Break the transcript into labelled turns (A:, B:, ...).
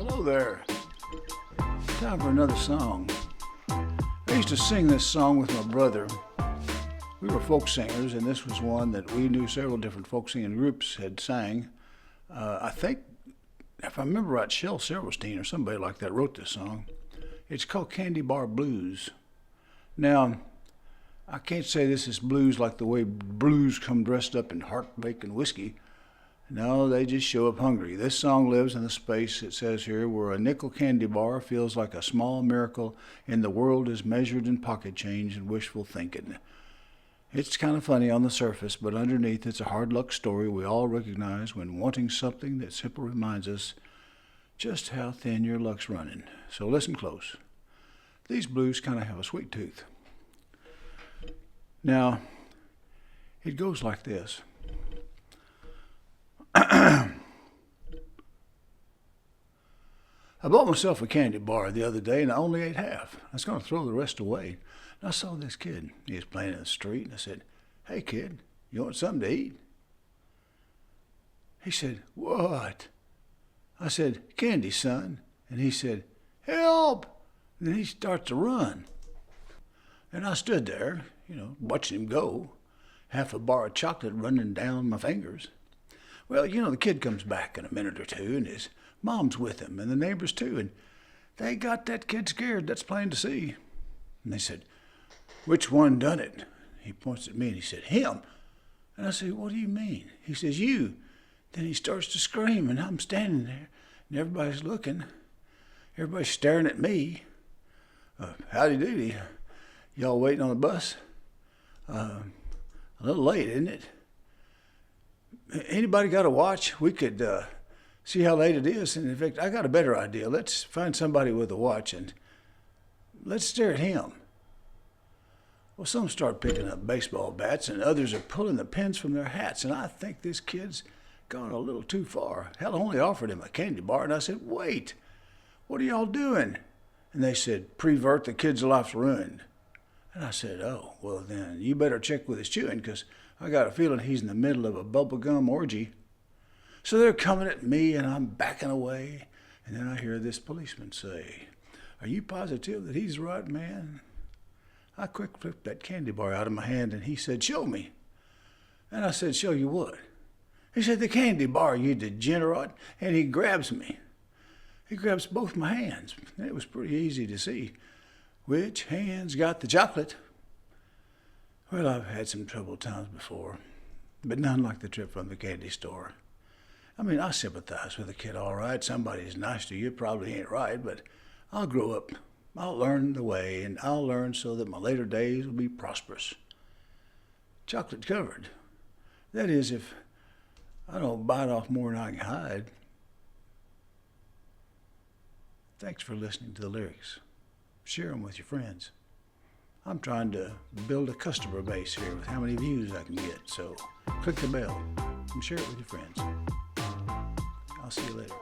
A: Hello there. Time for another song. I used to sing this song with my brother. We were folk singers, and this was one that we knew several different folk singing groups had sang. I think, if I remember right, Shel Silverstein or somebody like that wrote this song. It's called Candy Bar Blues. Now, I can't say this is blues like the way blues come dressed up in heartbreak and whiskey. No, they just show up hungry. This song lives in the space, it says here, where a nickel candy bar feels like a small miracle and the world is measured in pocket change and wishful thinking. It's kind of funny on the surface, but underneath it's a hard luck story we all recognize when wanting something that simply reminds us just how thin your luck's running. So listen close. These blues kind of have a sweet tooth. Now, it goes like this. I bought myself a candy bar the other day and I only ate half. I was going to throw the rest away. And I saw this kid. He was playing in the street and I said, "Hey kid, you want something to eat?" He said, "What?" I said, "Candy, son." And he said, "Help!" And then he starts to run. And I stood there, watching him go, half a bar of chocolate running down my fingers. Well, the kid comes back in a minute or two, and his mom's with him, and the neighbors too, and they got that kid scared, that's plain to see. And they said, "Which one done it?" He points at me, and he said, "Him." And I said, "What do you mean?" He says, "You." Then he starts to scream, and I'm standing there, and everybody's looking. Everybody's staring at me. Howdy doody. Y'all waiting on the bus? A little late, isn't it? Anybody got a watch? We could see how late it is. And in fact, I got a better idea. Let's find somebody with a watch and let's stare at him. Well, some start picking up baseball bats and others are pulling the pins from their hats. And I think this kid's gone a little too far. Hell, I only offered him a candy bar. And I said, "Wait, what are y'all doing?" And they said, "Prevert, the kid's life's ruined." And I said, "Oh, well then, you better check with his chewing, because I got a feeling he's in the middle of a bubblegum orgy." So they're coming at me, and I'm backing away. And then I hear this policeman say, "Are you positive that he's the right man?" I quick flipped that candy bar out of my hand, and he said, "Show me." And I said, "Show you what?" He said, "The candy bar, you degenerate." And he grabs me. He grabs both my hands. And it was pretty easy to see which hand's got the chocolate. Well, I've had some troubled times before, but none like the trip from the candy store. I mean, I sympathize with the kid all right. Somebody's nice to you probably ain't right, but I'll grow up. I'll learn the way, and I'll learn so that my later days will be prosperous. Chocolate covered. That is, if I don't bite off more than I can hide. Thanks for listening to the lyrics. Share them with your friends. I'm trying to build a customer base here with how many views I can get, so click the bell and share it with your friends. I'll see you later.